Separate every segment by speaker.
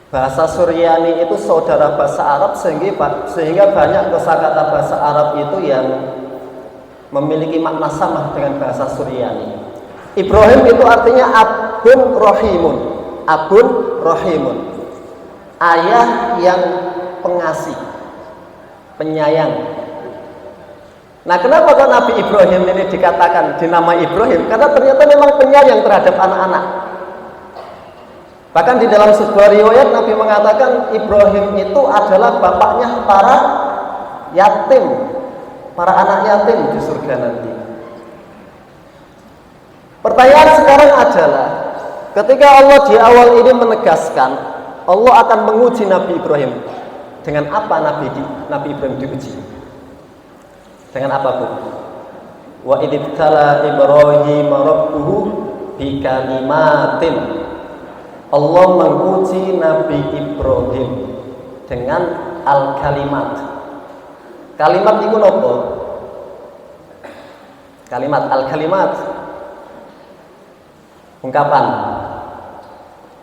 Speaker 1: Bahasa Suryani itu saudara bahasa Arab, sehingga banyak kosakata bahasa Arab itu yang memiliki makna sama dengan bahasa Suryani. Ibrahim itu artinya abun rohimun. Abun rohimun, ayah yang pengasih, penyayang. Nah, kenapa kok Nabi Ibrahim ini dikatakan dinamai Ibrahim? Karena ternyata memang penyayang terhadap anak-anak. Bahkan di dalam sebuah riwayat Nabi mengatakan Ibrahim itu adalah bapaknya para yatim, para anak yatim di surga nanti. Pertanyaan sekarang adalah, ketika Allah di awal ini menegaskan Allah akan menguji Nabi Ibrahim, dengan apa Nabi Ibrahim diuji? Dengan apa, Bu? Wa idibtala Ibrahim rabbuhu bikalimatin. Allah menguji Nabi Ibrahim dengan al-kalimat. Kalimat itu apa? Kalimat, al-kalimat, ungkapan.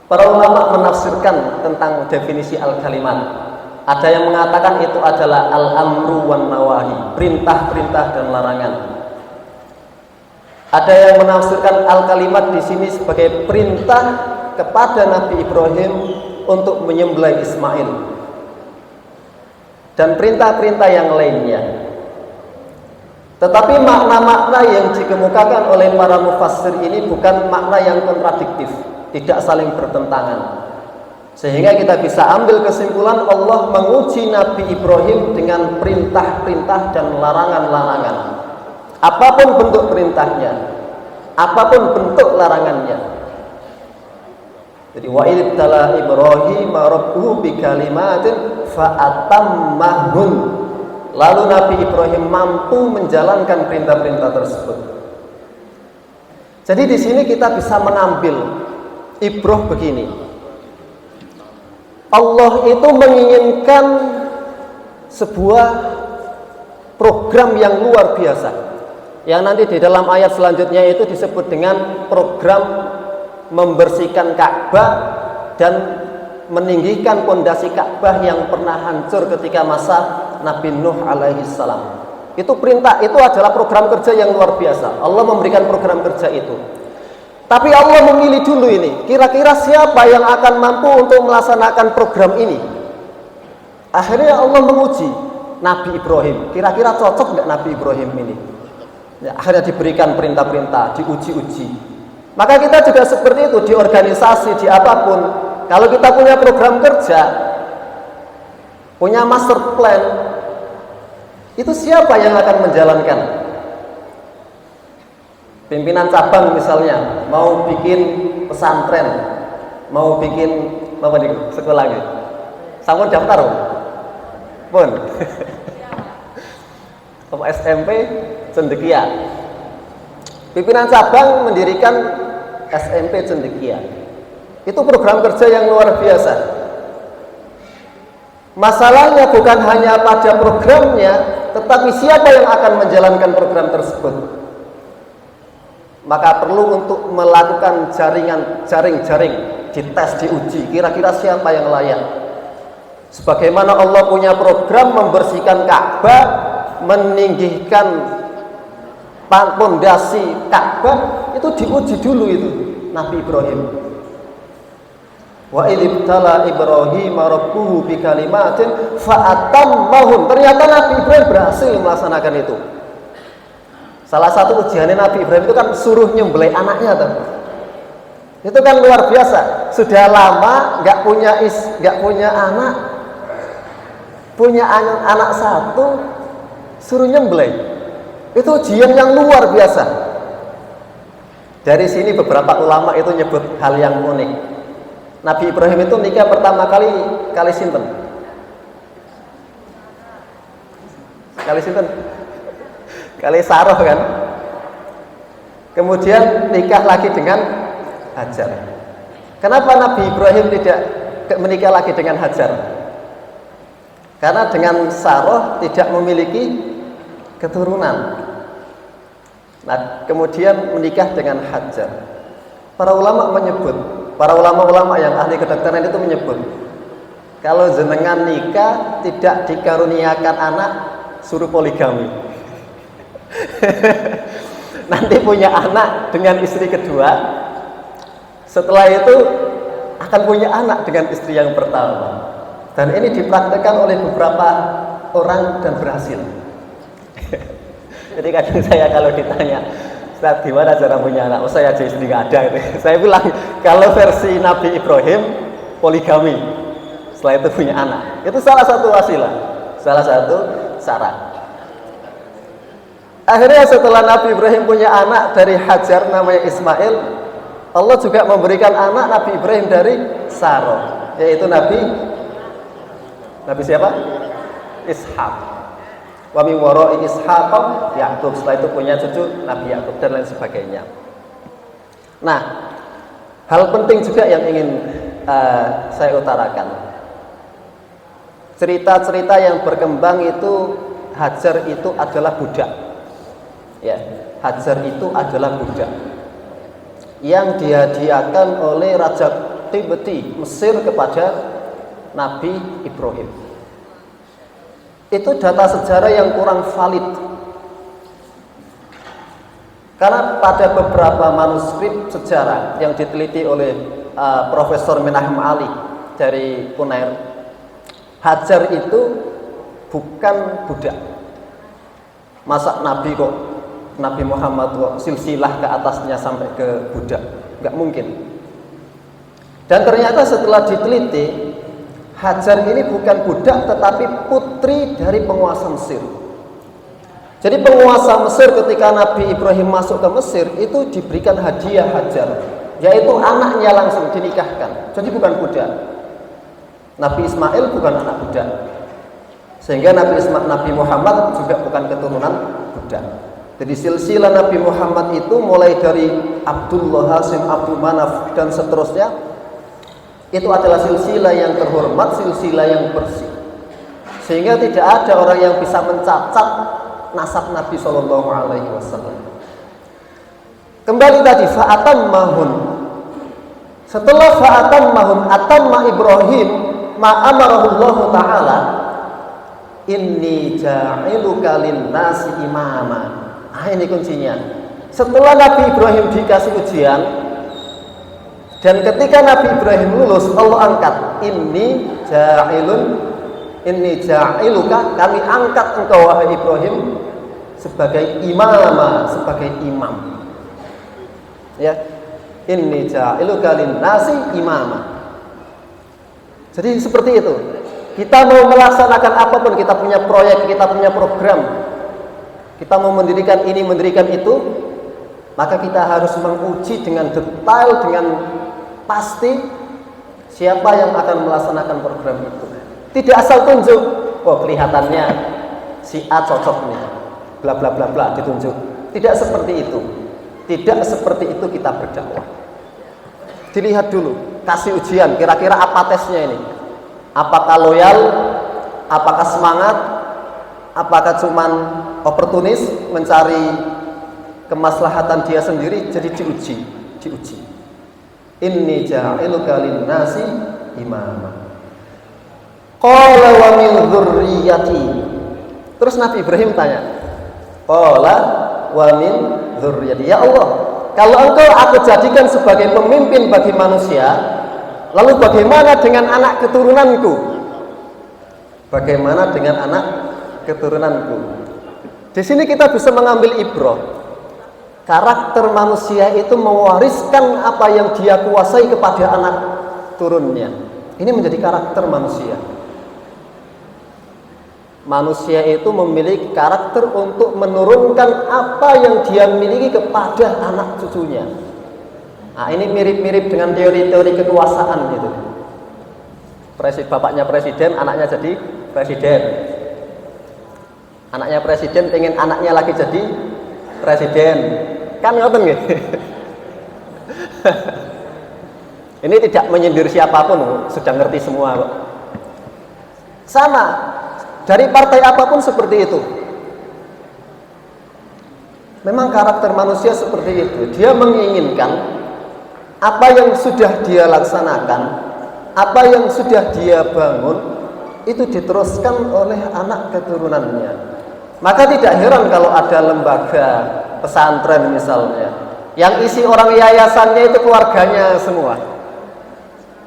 Speaker 1: Para ulama menafsirkan tentang definisi al-kalimat. Ada yang mengatakan itu adalah al-amru wan nawahi, perintah-perintah dan larangan. Ada yang menafsirkan al-kalimat di sini sebagai perintah kepada Nabi Ibrahim untuk menyembelih Ismail dan perintah-perintah yang lainnya. Tetapi makna-makna yang dikemukakan oleh para mufassir ini bukan makna yang kontradiktif, tidak saling bertentangan. Sehingga kita bisa ambil kesimpulan Allah menguji Nabi Ibrahim dengan perintah-perintah dan larangan-larangan. Apapun bentuk perintahnya, apapun bentuk larangannya. Jadi wa idtala Ibrahim rabbuhu bikalimatin fa'atammahun. Lalu Nabi Ibrahim mampu menjalankan perintah-perintah tersebut. Jadi di sini kita bisa mengambil ibrah begini. Allah itu menginginkan sebuah program yang luar biasa, yang nanti di dalam ayat selanjutnya itu disebut dengan program membersihkan Ka'bah dan meninggikan pondasi Ka'bah yang pernah hancur ketika masa Nabi Nuh alaihi salam. Itu perintah, itu adalah program kerja yang luar biasa. Allah memberikan program kerja itu. Tapi Allah memilih dulu ini, kira-kira siapa yang akan mampu untuk melaksanakan program ini. Akhirnya Allah menguji Nabi Ibrahim, kira-kira cocok nggak Nabi Ibrahim ini. Ya, akhirnya diberikan perintah-perintah, diuji-uji. Maka kita juga seperti itu di organisasi, di apapun. Kalau kita punya program kerja, punya master plan, itu siapa yang akan menjalankan? Pimpinan cabang misalnya mau bikin pesantren, mau bikin apa nih sekolah lagi, sampun daftar pun SMP Cendekia. Pimpinan cabang mendirikan SMP Cendekia. Itu program kerja yang luar biasa. Masalahnya bukan hanya pada programnya, tetapi siapa yang akan menjalankan program tersebut. Maka perlu untuk melakukan jaring-jaring, dites, diuji, kira-kira siapa yang layak. Sebagaimana Allah punya program membersihkan Ka'bah, meninggikan pondasi Ka'bah, itu diuji dulu itu Nabi Ibrahim. Wa idibtala Ibrahim rabbuhu bikalimatin fa'atammahun. Ternyata Nabi Ibrahim berhasil melaksanakan itu. Salah satu ujiannya Nabi Ibrahim itu kan suruh nyembelih anaknya tuh. Itu kan luar biasa. Sudah lama nggak punya anak, punya anak satu, suruh nyembelih. Itu ujian yang luar biasa. Dari sini beberapa ulama itu nyebut hal yang unik. Nabi Ibrahim itu nikah pertama kali sinten? Kali sinten? Kali Sarah kan. Kemudian nikah lagi dengan Hajar. Kenapa Nabi Ibrahim tidak menikah lagi dengan Hajar? Karena dengan Sarah tidak memiliki keturunan. Nah, kemudian menikah dengan Hajar. Para ulama menyebut, para ulama-ulama yang ahli kedokteran itu menyebut, kalau jenengan nikah tidak dikaruniakan anak, suruh poligami. Nanti punya anak dengan istri kedua, setelah itu akan punya anak dengan istri yang pertama. Dan ini dipraktekkan oleh beberapa orang dan berhasil. Jadi kadang saya kalau ditanya, Ustaz gimana cara punya anak? Oh saya aja istri nggak ada gitu. Saya bilang kalau versi Nabi Ibrahim poligami, setelah itu punya anak. Itu salah satu wasilah, salah satu syarat. Akhirnya setelah Nabi Ibrahim punya anak dari Hajar namanya Ismail, Allah juga memberikan anak Nabi Ibrahim dari Sarah, yaitu Nabi siapa? Ishak. Wa min wara'i Ishaq Ya'qub. Setelah itu punya cucu Nabi Ya'qub dan lain sebagainya. Nah, hal penting juga yang ingin saya utarakan. Cerita-cerita yang berkembang itu Hajar itu adalah budak. Ya, Hajar itu adalah budak yang dihadiahkan oleh Raja Qibti Mesir kepada Nabi Ibrahim. Itu data sejarah yang kurang valid, karena pada beberapa manuskrip sejarah yang diteliti oleh Profesor Menahem Ali dari Unair, Hajar itu bukan budak. Masa Nabi kok Nabi Muhammad kok silsilah ke atasnya sampai ke budak? Nggak mungkin. Dan ternyata setelah diteliti, Hajar ini bukan budak tetapi putri dari penguasa Mesir. Jadi penguasa Mesir ketika Nabi Ibrahim masuk ke Mesir itu diberikan hadiah Hajar, yaitu anaknya langsung dinikahkan. Jadi bukan budak. Nabi Ismail bukan anak budak, sehingga Nabi Muhammad juga bukan keturunan budak. Jadi silsilah Nabi Muhammad itu mulai dari Abdullah, Hashim, Abdul Manaf dan seterusnya, itu adalah silsilah yang terhormat, silsilah yang bersih, sehingga tidak ada orang yang bisa mencacat nasab Nabi Shallallahu Alaihi Wasallam. Kembali tadi fa'atam mahun. Setelah fa'atam mahun, atamma Ibrahim ma'amarahullahu ta'ala, inni ja'iluka lin-nasi imama. Nah, ini kuncinya. Setelah Nabi Ibrahim dikasih ujian, dan ketika Nabi Ibrahim lulus, Allah angkat, inni ja'iluka, kami angkat engkau wahai Ibrahim sebagai imama, sebagai imam. Ya, inni ja'iluka lin-nasi imama. Jadi seperti itu. Kita mau melaksanakan apapun, kita punya proyek, kita punya program, kita mau mendirikan ini, mendirikan itu, maka kita harus menguji dengan detail, dengan pasti siapa yang akan melaksanakan program itu. Tidak asal tunjuk, oh kelihatannya si A cocok nih, bla bla bla bla ditunjuk. Tidak seperti itu. Tidak seperti itu kita berdakwah. Dilihat dulu, kasih ujian, kira-kira apa tesnya ini? Apakah loyal? Apakah semangat? Apakah cuman oportunis mencari kemaslahatan dia sendiri? Jadi diuji. Inni ja'iluka lin-nasi imama. Qala wa min dzurriyyati. Terus Nabi Ibrahim tanya, qala wa min dzurriyyati. Ya Allah, kalau engkau aku jadikan sebagai pemimpin bagi manusia, lalu bagaimana dengan anak keturunanku? Bagaimana dengan anak keturunanku? Di sini kita bisa mengambil ibrah. Karakter manusia itu mewariskan apa yang dia kuasai kepada anak turunnya. Ini menjadi karakter manusia. Manusia itu memiliki karakter untuk menurunkan apa yang dia miliki kepada anak cucunya. Nah, ini mirip-mirip dengan teori-teori kekuasaan gitu. Bapaknya presiden, anaknya jadi presiden. Anaknya presiden pengen anaknya lagi jadi presiden. Kan ngoten nggih. Ini tidak menyindir siapapun, sudah ngerti semua kok. Sama, dari partai apapun seperti itu. Memang karakter manusia seperti itu. Dia menginginkan apa yang sudah dia laksanakan apa yang sudah dia bangun itu diteruskan oleh anak keturunannya. Maka tidak heran kalau ada lembaga pesantren misalnya, yang isi orang yayasannya itu keluarganya semua.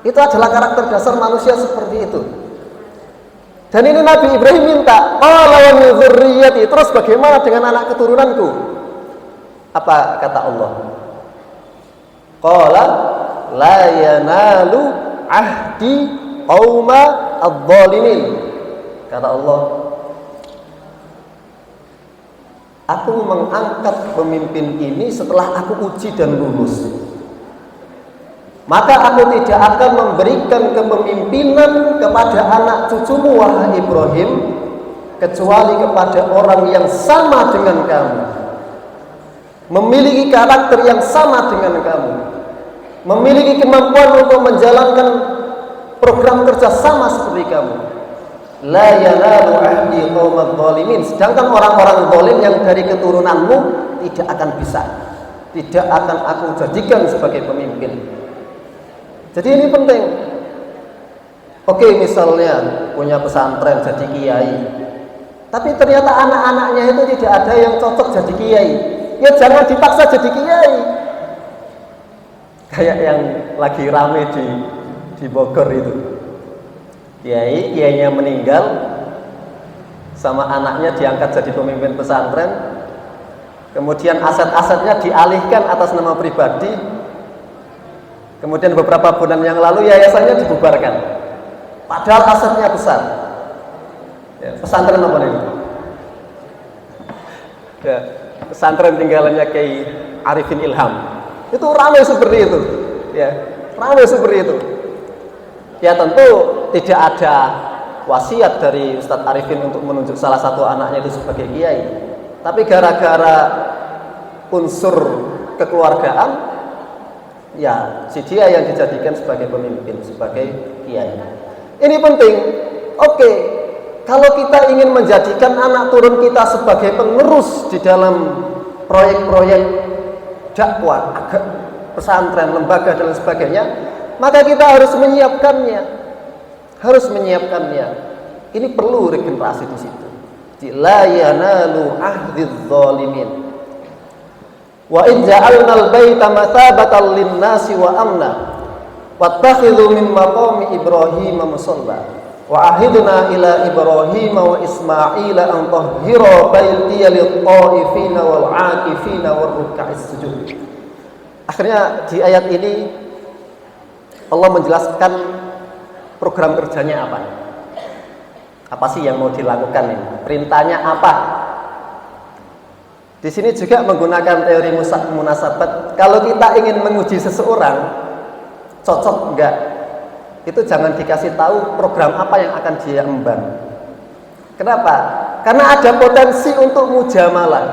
Speaker 1: Itu adalah karakter dasar manusia seperti itu. Dan ini Nabi Ibrahim minta, qala wa min dzurriyyati, terus bagaimana dengan anak keturunanku? Apa kata Allah? Qala la yanalu ahdi qauma adh-dhalimin. Kata Allah, aku mengangkat pemimpin ini setelah aku uji dan lulus. Maka aku tidak akan memberikan kepemimpinan kepada anak cucumu wahai Ibrahim, kecuali kepada orang yang sama dengan kamu, memiliki karakter yang sama dengan kamu, memiliki kemampuan untuk menjalankan program kerja sama seperti kamu. La yanalu ahdi qaumadz zalimin. Sedangkan orang-orang zalim yang dari keturunanmu tidak akan bisa, tidak akan aku jadikan sebagai pemimpin. Jadi ini penting. Oke, misalnya punya pesantren jadi kiai, tapi ternyata anak-anaknya itu tidak ada yang cocok jadi kiai, ya jangan dipaksa jadi kiai. Kayak yang lagi rame di Bogor itu, kiainya meninggal, sama anaknya diangkat jadi pemimpin pesantren, kemudian aset-asetnya dialihkan atas nama pribadi. Kemudian beberapa bulan yang lalu yayasannya dibubarkan, padahal asetnya besar. Ya, pesantren apa ini? Ya, pesantren tinggalannya Kiai Arifin Ilham. Itu ramai seperti itu. Ya, ramai seperti itu. Ya tentu tidak ada wasiat dari Ustadz Arifin untuk menunjuk salah satu anaknya itu sebagai kiai. Tapi gara-gara unsur kekeluargaan, ya, si dia yang dijadikan sebagai pemimpin, sebagai kiai. Ini penting. Oke, kalau kita ingin menjadikan anak turun kita sebagai penerus di dalam proyek-proyek dakwah, pesantren, lembaga dan sebagainya, maka kita harus menyiapkannya. Ini perlu regenerasi di situ. La yanalu ahdidz zalimin. Wa in ja'alna al-baita mathabatan lin-nasi wa amna wattakhidhu min maqami Ibrahim musalla wa ahidna ila Ibrahim wa Ismaila an tahhira baitiya lit-ta'ifina wal 'akifina war ruk'is sujud. Akhirnya di ayat ini Allah menjelaskan program kerjanya apa. Apa sih yang mau dilakukan ini? Perintahnya apa? Di sini juga menggunakan teori munasabat. Kalau kita ingin menguji seseorang cocok enggak, itu jangan dikasih tahu program apa yang akan dia emban. Kenapa? Karena ada potensi untuk mujamalah.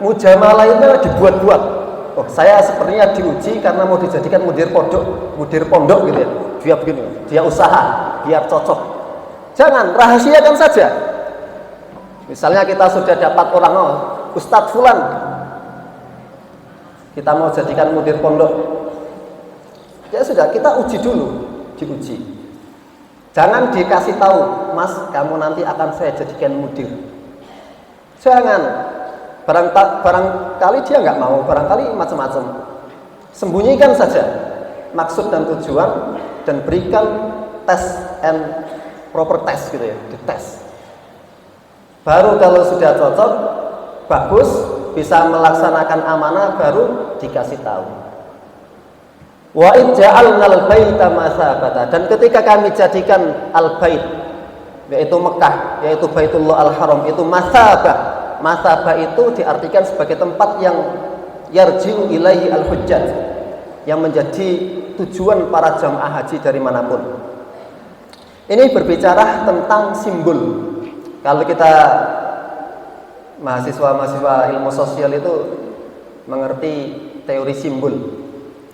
Speaker 1: Mujamalah itu dibuat-buat. Oh, saya sepertinya diuji karena mau dijadikan mudir pondok gitu ya. Dia begini, dia usaha biar cocok. Jangan, rahasiakan saja. Misalnya kita sudah dapat orang, Ustadz Fulan, kita mau jadikan mudir pondok, ya sudah, kita uji dulu, diuji. Jangan dikasih tahu, Mas, kamu nanti akan saya jadikan mudir. Jangan, barangkali dia nggak mau, barangkali macam-macam. Sembunyikan saja maksud dan tujuan dan berikan tes and proper test gitu ya, dites. Baru kalau sudah cocok, bagus, bisa melaksanakan amanah, baru dikasih tahu. Wa in ja'alnal baita masabata, dan ketika kami jadikan al-bait, yaitu Mekah, yaitu Baitullah al-Haram, itu masabah. Masabah itu diartikan sebagai tempat yang yarji'u ilaihi al-hujjaj, yang menjadi tujuan para jamaah haji dari manapun. Ini berbicara tentang simbol. Kalau kita mahasiswa ilmu sosial itu mengerti teori simbol,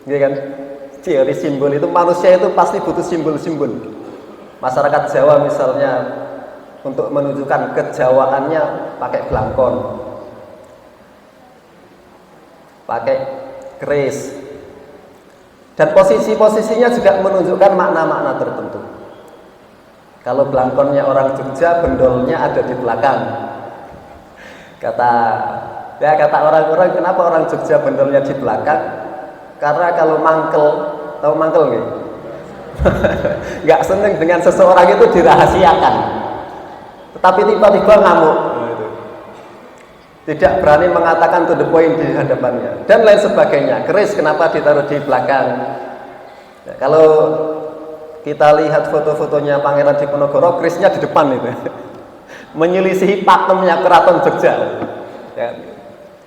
Speaker 1: gitu kan? Teori simbol itu manusia itu pasti butuh simbol-simbol. Masyarakat Jawa misalnya untuk menunjukkan kejawaannya pakai blangkon, pakai keris, Dan posisi-posisinya juga menunjukkan makna-makna tertentu. Kalau belangkonnya orang Jogja, bendolnya ada di belakang. Kata orang-orang, kenapa orang Jogja bendolnya di belakang? Karena kalau mangkel, tahu mangkel nggak? Nggak seneng dengan seseorang itu dirahasiakan. Tetapi tiba-tiba ngamuk. Tidak berani mengatakan to the point di hadapannya dan lain sebagainya. Keris kenapa ditaruh di belakang? Ya, kalau kita lihat foto-fotonya Pangeran Diponegoro, kerisnya di depan itu. Menyelisihi pakemnya Keraton Jogja. Ya,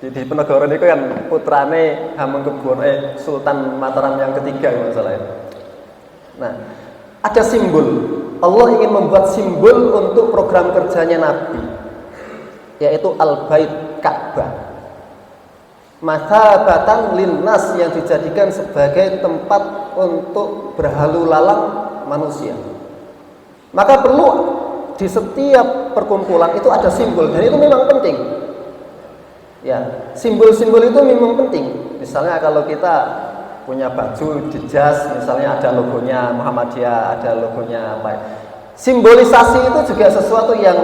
Speaker 1: di Diponegoro itu kan putrane Hamengkubuwono Sultan Mataram yang ketiga masalahnya. Nah, ada simbol. Allah ingin membuat simbol untuk program kerjanya Nabi, yaitu Al-Bait, Ka'bah, mathabatan linnas, yang dijadikan sebagai tempat untuk berhalu lalang manusia. Maka perlu di setiap perkumpulan itu ada simbol, dan itu memang penting. Ya, simbol-simbol itu memang penting. Misalnya kalau kita punya baju di jas, misalnya ada logonya Muhammadiyah, ada logonya apa. Simbolisasi itu juga sesuatu yang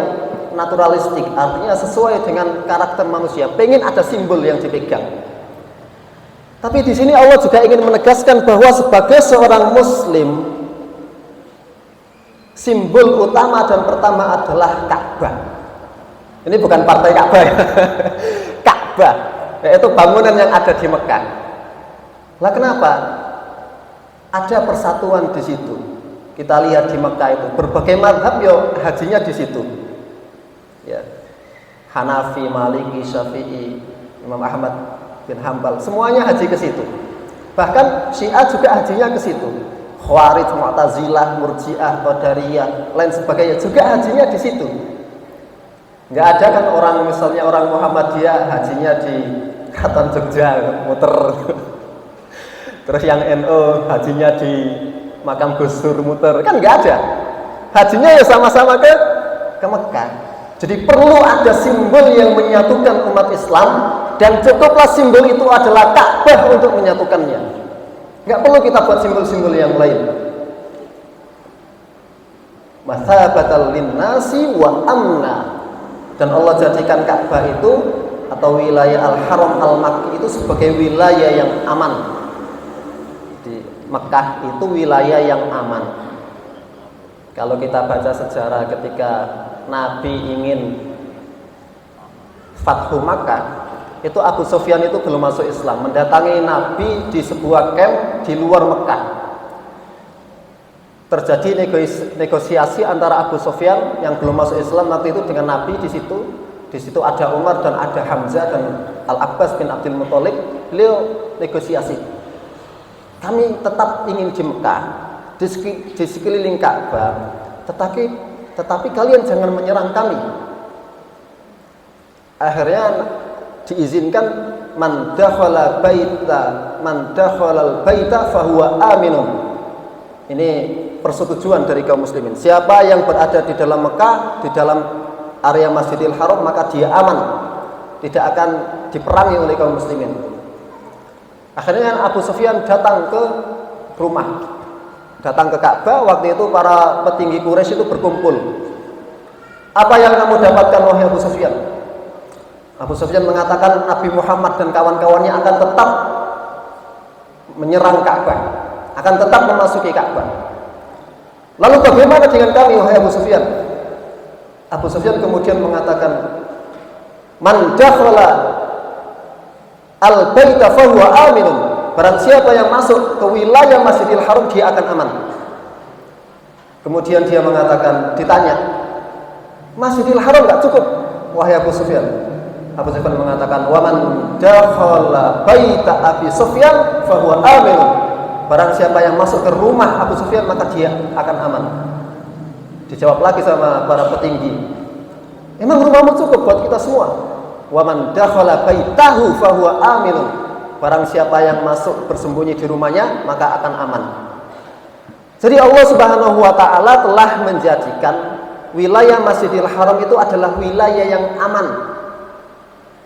Speaker 1: naturalistik, artinya sesuai dengan karakter manusia. Pengen ada simbol yang dipegang. Tapi di sini Allah juga ingin menegaskan bahwa sebagai seorang Muslim, simbol utama dan pertama adalah Ka'bah. Ini bukan partai Ka'bah ya. Ka'bah, yaitu bangunan yang ada di Mekah. Lah kenapa? Ada persatuan di situ. Kita lihat di Mekah itu berbagai mazhab yo hajinya di situ. Ya, Hanafi, Maliki, Syafi'i, Imam Ahmad bin Hambal, semuanya haji ke situ. Bahkan Syiah juga hajinya ke situ. Khawarij, Mu'tazilah, Murji'ah, Qadariyah, lain sebagainya juga hajinya di situ. Nggak ada kan orang, misalnya orang Muhammadiyah hajinya di Keraton Jogja muter. Terus yang NU hajinya di makam Gus Dur muter, kan nggak ada. Hajinya ya sama-sama ke Mekah. Jadi perlu ada simbol yang menyatukan umat Islam, dan cukuplah simbol itu adalah Ka'bah untuk menyatukannya. Nggak perlu kita buat simbol-simbol yang lain. Mathabatal linnasi wa amna. Dan Allah jadikan Ka'bah itu atau wilayah Al-Haram Al-Makki itu sebagai wilayah yang aman. Di Mekah itu wilayah yang aman. Kalau kita baca sejarah ketika Nabi ingin Fathu Makkah, itu Abu Sufyan itu belum masuk Islam, mendatangi Nabi di sebuah camp di luar Mekah. Terjadi negosiasi antara Abu Sufyan yang belum masuk Islam waktu itu dengan Nabi di situ. Di situ ada Umar dan ada Hamzah dan Al-Abbas bin Abdul Muthalib. Beliau negosiasi. Kami tetap ingin di Mekah, di sekeliling Ka'bah, tetapi kalian jangan menyerang kami. Akhirnya diizinkan man dakhala al-baita fahuwa aminun. Ini persetujuan dari kaum muslimin. Siapa yang berada di dalam Mekah, di dalam area Masjidil Haram, maka dia aman, tidak akan diperangi oleh kaum muslimin. Akhirnya Abu Sufyan datang ke rumah, datang ke Ka'bah. Waktu itu para petinggi Quraisy itu berkumpul. Apa yang kamu dapatkan wahai Abu Sufyan? Abu Sufyan mengatakan Nabi Muhammad dan kawan-kawannya akan tetap menyerang Ka'bah, akan tetap memasuki Ka'bah. Lalu bagaimana dengan kami wahai Abu Sufyan? Abu Sufyan kemudian mengatakan, man dakhala al-baita fahuwa aminun. Barang siapa yang masuk ke wilayah Masjidil Haram, dia akan aman. Kemudian dia mengatakan, ditanya, Masjidil Haram enggak cukup wahai Abu Sufyan? Abu Sufyan mengatakan, wa man dakhala baita Abi Sufyan fahuwa aminun. Barang siapa yang masuk ke rumah Abu Sufyan, maka dia akan aman. Dijawab lagi sama para petinggi, emang rumahmu cukup buat kita semua? Wa man dakhala baitahu fahuwa aminun. Barang siapa yang masuk bersembunyi di rumahnya, maka akan aman. Jadi Allah Subhanahu wa taala telah menjadikan wilayah Masjidil Haram itu adalah wilayah yang aman.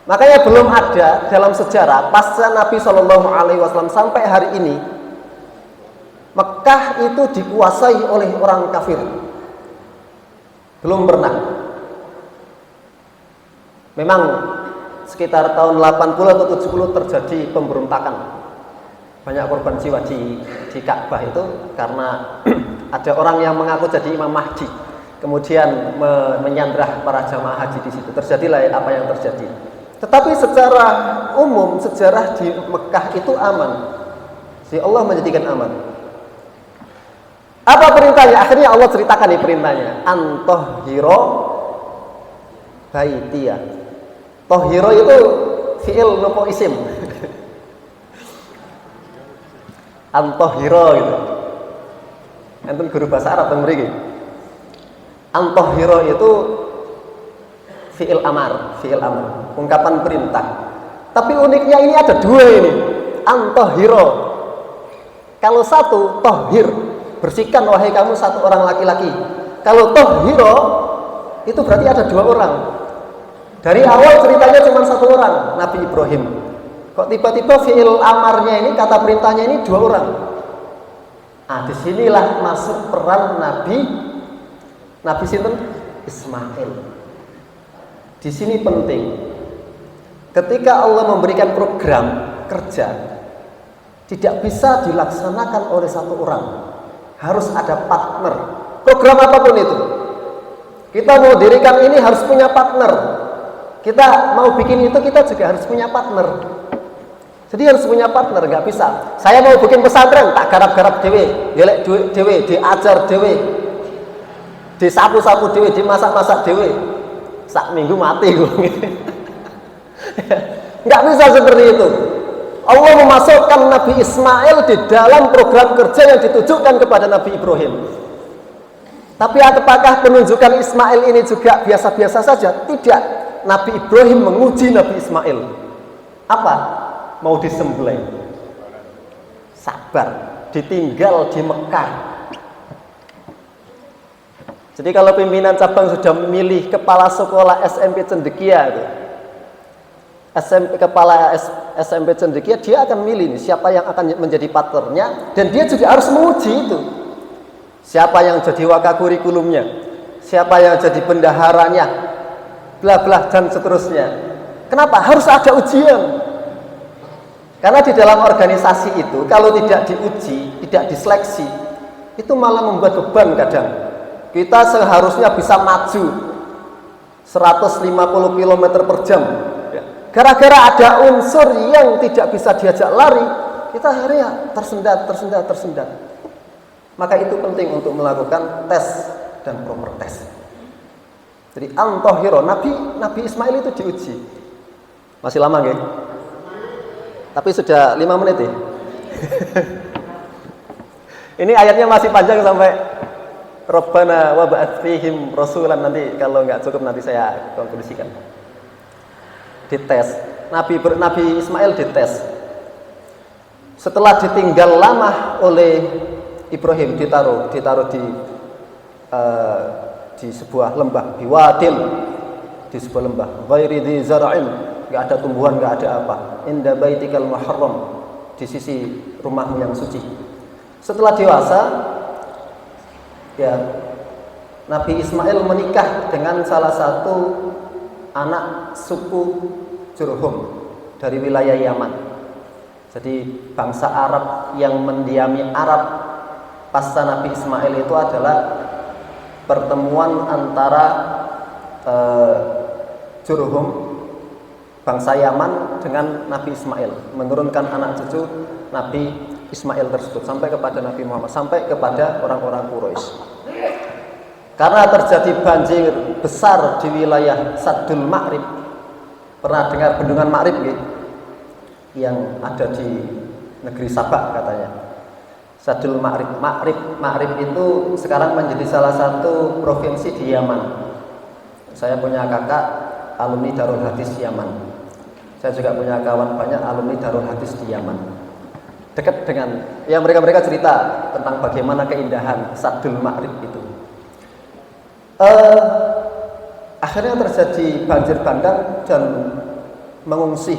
Speaker 1: Makanya belum ada dalam sejarah pasca Nabi Shallallahu alaihi wasallam sampai hari ini Mekah itu dikuasai oleh orang kafir. Belum pernah. Memang sekitar tahun 80 atau 70 terjadi pemberontakan. Banyak korban jiwa di Ka'bah itu karena ada orang yang mengaku jadi Imam Mahdi, kemudian menyandrah para jamaah haji di situ. Terjadilah apa yang terjadi. Tetapi secara umum sejarah di Mekah itu aman. Si Allah menjadikan aman. Apa perintahnya? Akhirnya Allah ceritakan nih perintahnya. Antahhiro baitiyah. Tohhiro itu fi'il nopo isim. Antahhiro gitu. Enten guru bahasa Arab teng mriki. Antahhiro itu fi'il amar, ungkapan perintah. Tapi uniknya ini ada dua ini. Antahhiro. Kalau satu, tohhir, bersihkan wahai kamu satu orang laki-laki. Kalau tohhiro, itu berarti ada dua orang. Dari awal ceritanya cuma satu orang, Nabi Ibrahim. Kok tiba-tiba fi'il amarnya ini, kata perintahnya ini dua orang. Nah, disinilah masuk peran Nabi sinten? Ismail. Di sini penting. Ketika Allah memberikan program kerja, tidak bisa dilaksanakan oleh satu orang. Harus ada partner. Program apapun itu. Kita mau dirikan ini harus punya partner. Kita mau bikin itu, kita juga harus punya partner. Jadi harus punya partner, nggak bisa. Saya mau bikin pesantren, tak garap-garap dewe, gelek dewe, diajar dewe, disapu-sapu dewe, dimasak-masak dewe. Sak minggu mati gue. Nggak bisa seperti itu. Allah memasukkan Nabi Ismail di dalam program kerja yang ditujukan kepada Nabi Ibrahim. Tapi apakah penunjukan Ismail ini juga biasa-biasa saja? Tidak. Nabi Ibrahim menguji Nabi Ismail. Apa? Mau disembelih. Sabar. Ditinggal di Mekah. Jadi kalau pimpinan cabang sudah memilih kepala sekolah SMP Cendekia itu, kepala SMP Cendekia, dia akan milih nih, siapa yang akan menjadi partnernya, dan dia juga harus menguji itu. Siapa yang jadi wakakurikulumnya, siapa yang jadi bendaharanya, bla bla dan seterusnya. Kenapa? Harus ada ujian. Karena di dalam organisasi itu kalau tidak diuji, tidak diseleksi, itu malah membuat beban kadang. Kita seharusnya bisa maju 150 km per jam. Gara-gara ada unsur yang tidak bisa diajak lari, kita akhirnya tersendat. Maka itu penting untuk melakukan tes dan proper tes. Jadi antahhiro, Nabi Ismail itu diuji. Masih lama nggih? Tapi sudah 5 menit ya. Ini ayatnya masih panjang sampai Rabbana wa ba'ats fihim rasulan, nanti kalau nggak cukup nanti saya konklusikan. Dites. Nabi Ismail dites. Setelah ditinggal lama oleh Ibrahim, ditaruh di sebuah lembah, biwadin, di sebuah lembah, ghairi dzi zar'in, enggak ada tumbuhan, enggak ada apa. Inda baitikal muharram, di sisi rumahmu yang suci. Setelah dewasa, ya, Nabi Ismail menikah dengan salah satu anak suku Jurhum dari wilayah Yaman. Jadi bangsa Arab yang mendiami Arab pasca Nabi Ismail itu adalah pertemuan antara Jurhum, bangsa Yaman, dengan Nabi Ismail, menurunkan anak cucu Nabi Ismail tersebut sampai kepada Nabi Muhammad, sampai kepada orang-orang Quraisy. Karena terjadi banjir besar di wilayah Saddul Ma'rib. Pernah dengar bendungan Ma'rib gitu? Yang ada di negeri Sabak katanya. Saddul Ma'rib itu sekarang menjadi salah satu provinsi di Yaman. Saya punya kakak alumni Darul Hadis Yaman. Saya juga punya kawan banyak alumni Darul Hadis di Yaman. Dekat dengan, ya mereka cerita tentang bagaimana keindahan Saddul Ma'rib itu. Akhirnya terjadi banjir bandang dan mengungsi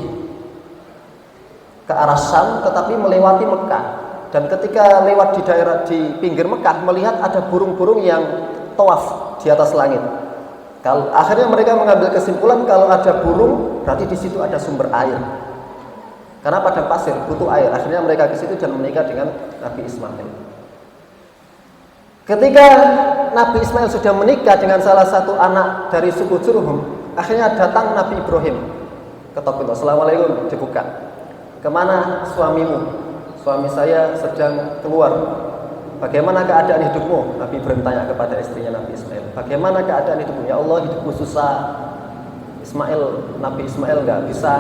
Speaker 1: ke arah Syam, tetapi melewati Mekah. dan ketika lewat di daerah di pinggir Mekah melihat ada burung-burung yang tawaf di atas langit. Akhirnya mereka mengambil kesimpulan kalau ada burung berarti di situ ada sumber air. Karena padang pasir butuh air. Akhirnya mereka ke situ dan menikah dengan Nabi Ismail. Ketika Nabi Ismail sudah menikah dengan salah satu anak dari suku Jurhum, akhirnya datang Nabi Ibrahim. Ketok pintu, Assalamualaikum, dibuka. Kemana suamimu? Suami saya sedang keluar. Bagaimana keadaan hidupmu? Nabi Ibrahim tanya kepada istrinya Nabi Ismail. Bagaimana keadaan hidupmu? Ya Allah, hidupku susah. Nabi Ismail nggak bisa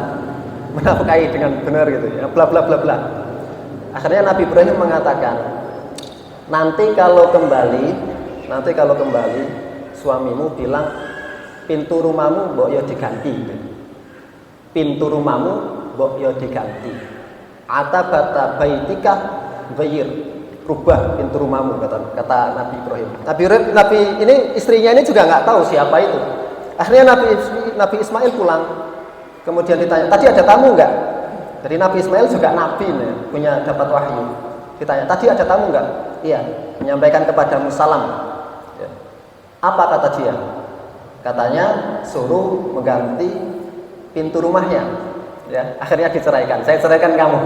Speaker 1: menafkahi dengan benar gitu ya, bla bla bla bla. Akhirnya Nabi Ibrahim mengatakan, nanti kalau kembali suamimu bilang pintu rumahmu mbok yo diganti. Pintu rumahmu mbok yo diganti. Atabata baitika ghayr. Rubah pintu rumahmu, kata Nabi Ibrahim. Nabi ini istrinya ini juga nggak tahu siapa itu. Akhirnya Nabi Ismail pulang. Kemudian ditanya, tadi ada tamu nggak? Jadi Nabi Ismail juga nabi nih, punya dapat wahyu. Ditanya, tadi ada tamu nggak? Iya, menyampaikan kepadamu salam. Ya. Apa kata dia? Katanya suruh mengganti pintu rumahnya. Ya, akhirnya diceraikan. Saya ceraikan kamu.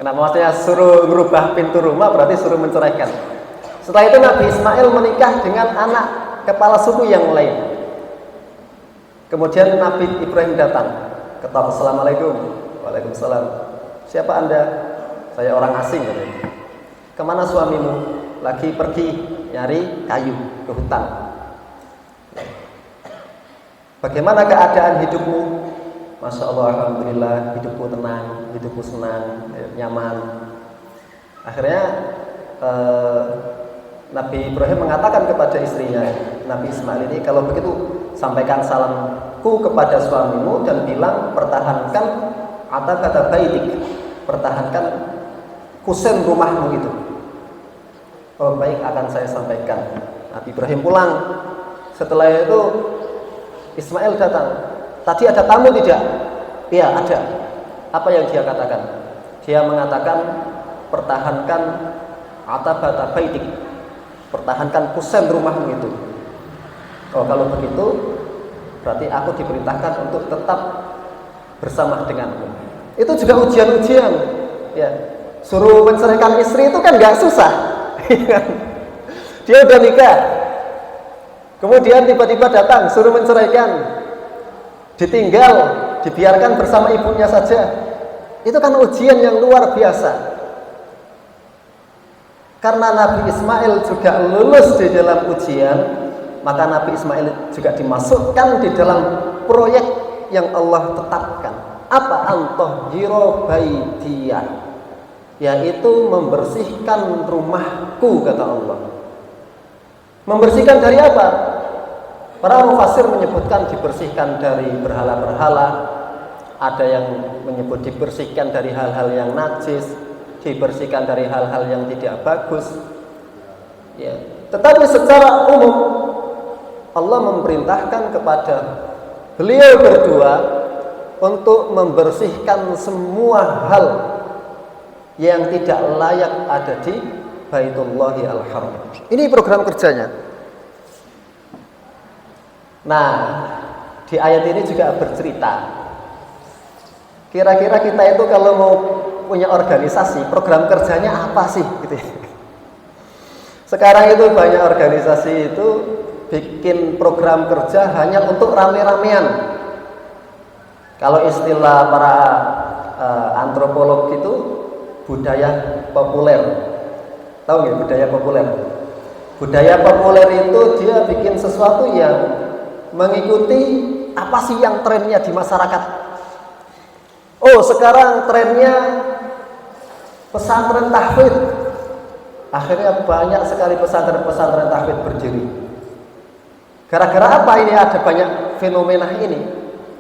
Speaker 1: Kenapa maksudnya suruh merubah pintu rumah berarti suruh menceraikan. Setelah itu Nabi Ismail menikah dengan anak kepala suku yang lain. Kemudian Nabi Ibrahim datang, ketok, Assalamualaikum. Waalaikumsalam. Siapa Anda? Saya orang asing katanya. Kemana suamimu? Lagi pergi nyari kayu ke hutan. Bagaimana keadaan hidupmu? Masya Allah, alhamdulillah, hidupku tenang, hidupku senang, nyaman. Akhirnya Nabi Ibrahim mengatakan kepada istrinya Nabi Ismail ini, kalau begitu sampaikan salamku kepada suamimu dan bilang pertahankan atabata baitik, pertahankan kusen rumahmu itu. Oh baik, akan saya sampaikan. Nabi Ibrahim pulang. Setelah itu Ismail datang. Tadi ada tamu tidak? Iya, ada. Apa yang dia katakan? Dia mengatakan pertahankan atabata baitik, pertahankan kusen rumahmu itu. Oh, kalau begitu berarti aku diperintahkan untuk tetap bersama denganmu. Itu juga ujian-ujian. Ya, suruh menceraikan istri itu kan nggak susah. Dia udah nikah, kemudian tiba-tiba datang suruh menceraikan. Ditinggal, dibiarkan bersama ibunya saja. Itu kan ujian yang luar biasa. Karena Nabi Ismail juga lulus di dalam ujian, maka Nabi Ismail juga dimasukkan di dalam proyek yang Allah tetapkan. Apa? Antahhira baitiyah, yaitu membersihkan rumahku, kata Allah. Membersihkan dari apa? Para mufassir menyebutkan dibersihkan dari berhala-berhala, ada yang menyebut dibersihkan dari hal-hal yang najis, dibersihkan dari hal-hal yang tidak bagus. Ya. Tetapi secara umum Allah memerintahkan kepada beliau berdua untuk membersihkan semua hal yang tidak layak ada di Baitullahi Al-Haram. Ini program kerjanya. Nah, di ayat ini juga bercerita. Kira-kira kita itu kalau mau punya organisasi, program kerjanya apa sih? Gitu. Sekarang itu banyak organisasi itu bikin program kerja hanya untuk rame-ramean. Kalau istilah para antropolog itu budaya populer. Tahu nggak budaya populer? Budaya populer itu dia bikin sesuatu yang mengikuti apa sih yang trennya di masyarakat. Oh, sekarang trennya pesantren tahfidz. Akhirnya banyak sekali pesantren-pesantren tahfidz berdiri. Gara-gara apa ini ada banyak fenomena ini?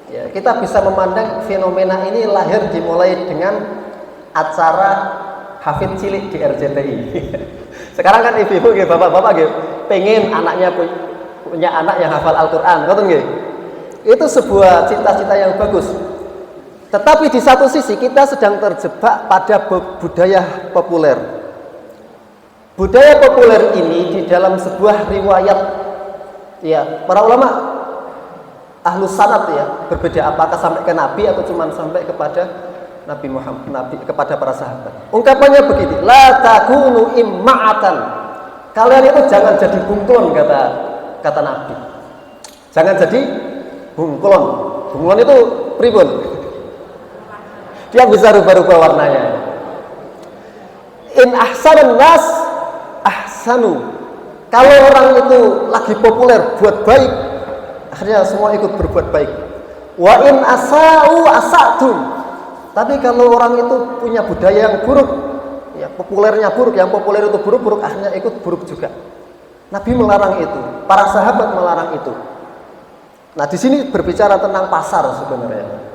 Speaker 1: Ya, kita bisa memandang fenomena ini lahir dimulai dengan acara hafidz cilik di RCTI. Sekarang kan ibu-ibu, bapak-bapak pengen anaknya punya anak yang hafal Al-Quran, itu sebuah cita-cita yang bagus. Tetapi di satu sisi kita sedang terjebak pada budaya populer. Budaya populer ini di dalam sebuah riwayat, ya, para ulama ahlus sanad ya, berbeda apakah sampai ke Nabi atau cuma sampai kepada Nabi Muhammad, Nabi kepada para sahabat. Ungkapannya begini, la takunu imma'atan. Kalian itu jangan jadi bunglon, kata Nabi. Jangan jadi bunglon. Bunglon itu pribun. Dia bisa rubah-rubah warnanya. In ahsanan nas ahsanu. Kalau orang itu lagi populer buat baik, akhirnya semua ikut berbuat baik. Wa in asa'u asa'tum. Tapi kalau orang itu punya budaya yang buruk, ya populernya buruk, yang populer itu buruk-buruk, akhirnya ikut buruk juga. Nabi melarang itu, para sahabat melarang itu. Nah, di sini berbicara tentang pasar sebenarnya.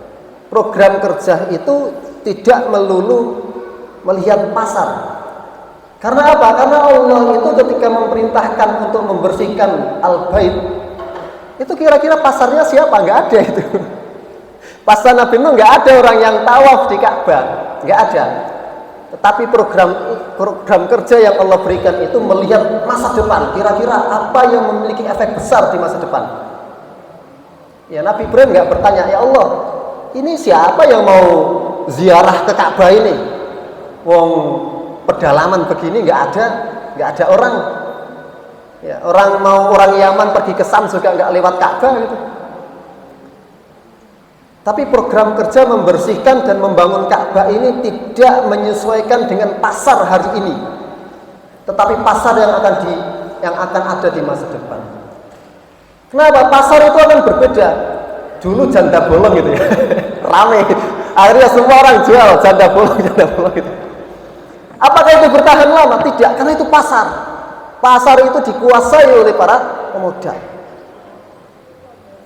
Speaker 1: Program kerja itu tidak melulu melihat pasar. Karena apa? Karena Allah itu ketika memerintahkan untuk membersihkan al-bait, itu kira-kira pasarnya siapa? Nggak ada itu. Pasar Nabi Nuh nggak ada orang yang tawaf di Ka'bah, nggak ada. Tetapi program kerja yang Allah berikan itu melihat masa depan. Kira-kira apa yang memiliki efek besar di masa depan? Ya, Nabi Ibrahim nggak bertanya, ya Allah, ini siapa yang mau ziarah ke Ka'bah ini? Wong pedalaman begini nggak ada orang. Ya, orang Yaman pergi ke Sam juga nggak lewat Ka'bah gitu. Tapi program kerja membersihkan dan membangun Ka'bah ini tidak menyesuaikan dengan pasar hari ini, tetapi pasar yang akan ada di masa depan. Kenapa? Pasar itu akan berbeda. Dulu janda bolong gitu ya, rame. Akhirnya semua orang jual janda bolong gitu. Apakah itu bertahan lama? Tidak, karena itu pasar. Pasar itu dikuasai oleh para pemodal.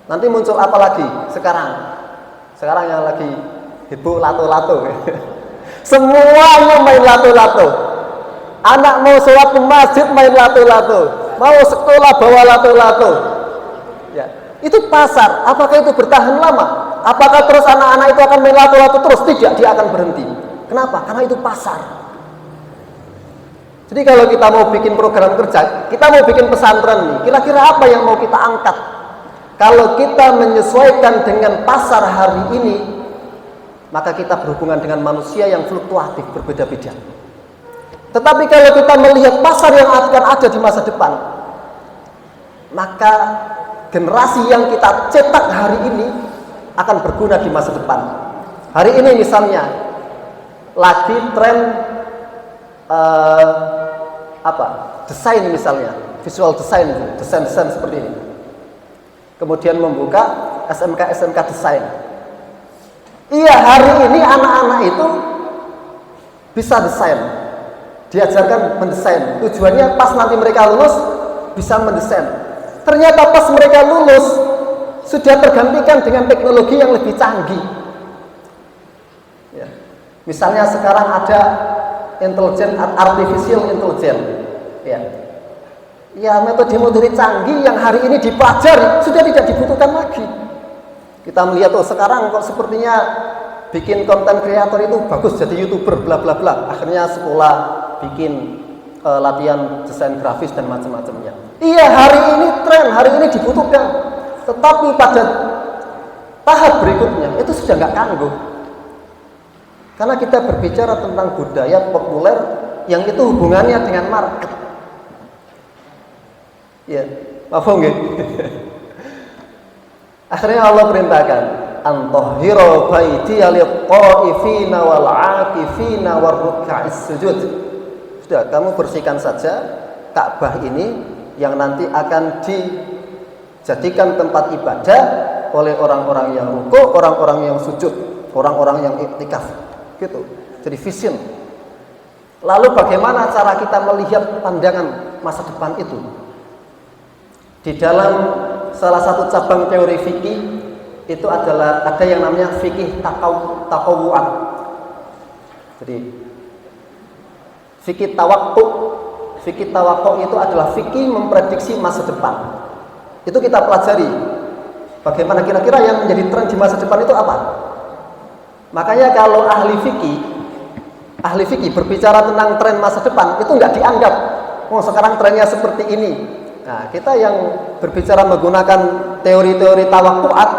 Speaker 1: Nanti muncul apa lagi? Sekarang yang lagi heboh lato-lato. Semuanya main lato-lato. Anak mau sholat ke masjid main lato-lato. Mau sekolah bawa lato-lato. Ya, itu pasar. Apakah itu bertahan lama? Apakah terus anak-anak itu akan main lato-lato terus? Tidak, dia akan berhenti. Kenapa? Karena itu pasar. Jadi kalau kita mau bikin program kerja, kita mau bikin pesantren nih, kira-kira apa yang mau kita angkat? Kalau kita menyesuaikan dengan pasar hari ini, maka kita berhubungan dengan manusia yang fluktuatif, berbeda-beda. Tetapi kalau kita melihat pasar yang akan ada di masa depan, maka generasi yang kita cetak hari ini akan berguna di masa depan. Hari ini misalnya lagi tren desain misalnya, visual design seperti ini. Kemudian membuka SMK desain. Iya, hari ini anak-anak itu bisa desain, diajarkan mendesain. Tujuannya pas nanti mereka lulus bisa mendesain. Ternyata pas mereka lulus sudah tergantikan dengan teknologi yang lebih canggih. Ya. Misalnya sekarang ada artificial intelligence. Ya, metode canggih yang hari ini dipelajari sudah tidak dibutuhkan lagi. Kita melihat sekarang kok sepertinya bikin konten kreator itu bagus jadi YouTuber bla bla bla. Akhirnya sekolah bikin latihan desain grafis dan macam-macamnya. Iya, hari ini tren, hari ini dibutuhkan. Tetapi pada tahap berikutnya itu sudah nggak kanggo. Karena kita berbicara tentang budaya populer yang itu hubungannya dengan market. Ya, paham nggih? Akhirnya Allah perintahkan, antahhira baiti lit-ta'ifina wal 'akifina war-ruk'is sujud. Sudah, kamu bersihkan saja Ka'bah ini yang nanti akan dijadikan tempat ibadah oleh orang-orang yang rukuk, orang-orang yang sujud, orang-orang yang iktikaf. Gitu. Jadi vision. Lalu bagaimana cara kita melihat pandangan masa depan itu? Di dalam salah satu cabang teori fikih itu ada yang namanya fikih taqawwu'an. Jadi fikih tawakku itu adalah fikih memprediksi masa depan. Itu kita pelajari. Bagaimana kira-kira yang menjadi tren di masa depan itu apa? Makanya kalau ahli fikih berbicara tentang tren masa depan itu nggak dianggap, oh sekarang trennya seperti ini. Nah, kita yang berbicara menggunakan teori-teori tawakkuat,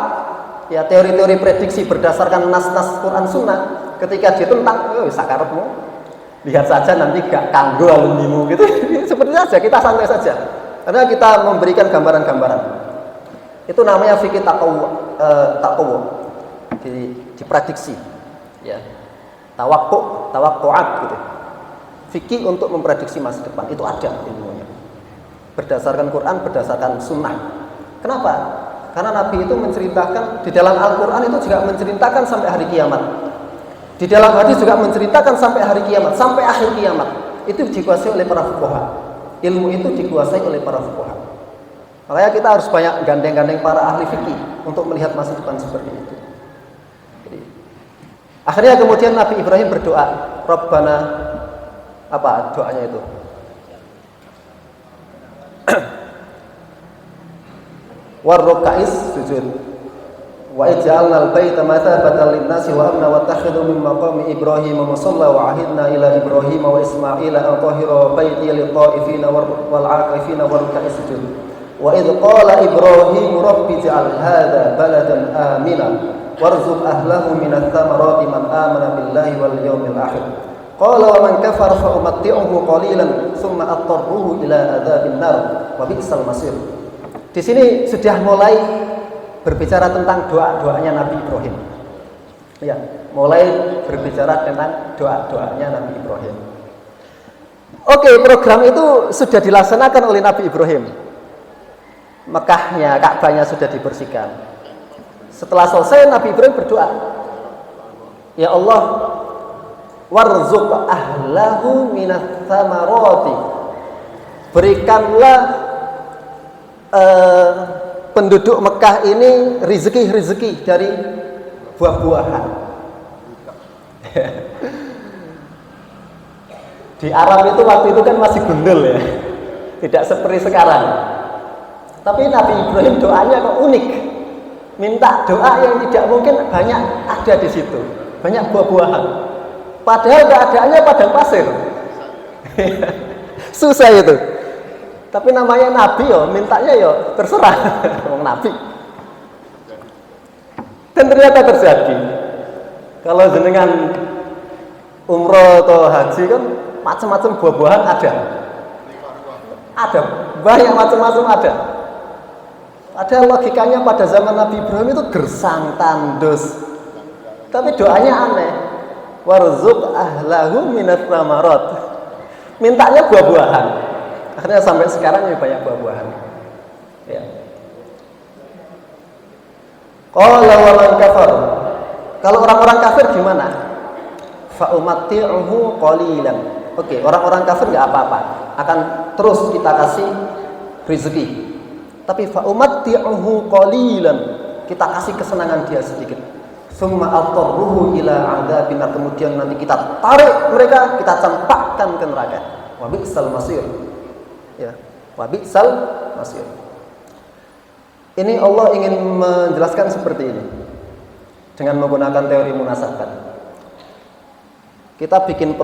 Speaker 1: ya teori-teori prediksi berdasarkan nas-nas Quran Sunnah, ketika ditentang, yo sakarepmu, lihat saja nanti gak kanggo alumnimu gitu. Seperti saja, kita santai saja. Karena kita memberikan gambaran-gambaran. Itu namanya fikih taqawwu, diprediksi, ya. Tawakkuat gitu. Fikih untuk memprediksi masa depan itu ada ilmunya. Berdasarkan Quran, berdasarkan Sunnah. Kenapa? Karena Nabi itu menceritakan di dalam Al-Quran itu juga menceritakan sampai hari kiamat. Di dalam hadis juga menceritakan sampai hari kiamat, sampai akhir kiamat. Itu dikuasai oleh para fuqaha. Ilmu itu dikuasai oleh para fuqaha. Makanya kita harus banyak gandeng-gandeng para ahli fikih untuk melihat masa depan seperti itu. Jadi, akhirnya kemudian Nabi Ibrahim berdoa, Rabbana, apa doanya itu? Warrukais sujud. Wa ij'alnal baita mathabatan lin-nasi wa amna wattakhidhu min maqami Ibrahim musalla wa ahidna ila Ibrahim wa Ismaila an tahira baiti lit-ta'ifina wal 'akifina warrukais sujud. Wa idh qala Ibrahim rabbi ij'al hadha baladan amina warzuq ahlahu minats thamarati man amana billahi wal yawmil akhir. Qala wa man kafara fa umatti'uhu qalilan thumma adtarruhu ila adzabin nar wa bi'sal masir. Di sini sudah mulai berbicara tentang doa-doanya Nabi Ibrahim. Ya, mulai berbicara tentang doa-doanya Nabi Ibrahim. Oke, program itu sudah dilaksanakan oleh Nabi Ibrahim. Mekahnya, Ka'bahnya sudah dibersihkan. Setelah selesai Nabi Ibrahim berdoa, ya Allah, warzuq ahlahu minats tsamarati. Berikanlah penduduk Mekah ini rezeki dari buah-buahan. Di Arab itu waktu itu kan masih gundul ya, tidak seperti sekarang. Tapi Nabi Ibrahim doanya kok unik, minta doa yang tidak mungkin banyak ada di situ, banyak buah-buahan. Padahal keadaannya padang pasir, susah itu. Tapi namanya Nabi yo, mintanya yo terserah, ngomong Nabi. Dan ternyata terjadi. Kalau jenengan umroh atau haji kan macam-macam buah-buahan ada. Ada, banyak macam-macam ada. Ada logikanya pada zaman Nabi Ibrahim itu gersang, tandus. Tapi doanya aneh. Warzuq ahlahu minats tsamarat. Mintanya buah-buahan. Akhirnya sampai sekarang ini banyak buah-buahan. Ya. Qala wa man kafar. Kalau orang-orang kafir gimana? Fa umatti'uhu qalilan. Oke, orang-orang kafir enggak apa-apa. Akan terus kita kasih rezeki. Tapi fa umatti'uhu qalilan. Kita kasih kesenangan dia sedikit. Summa atarruhu ila 'adzabin, kemudian nanti kita tarik mereka, kita campakkan ke neraka. Wa bi'sal masir. Ya, wabi'sal masir. Ini Allah ingin menjelaskan seperti ini dengan menggunakan teori munasabah. Kita bikin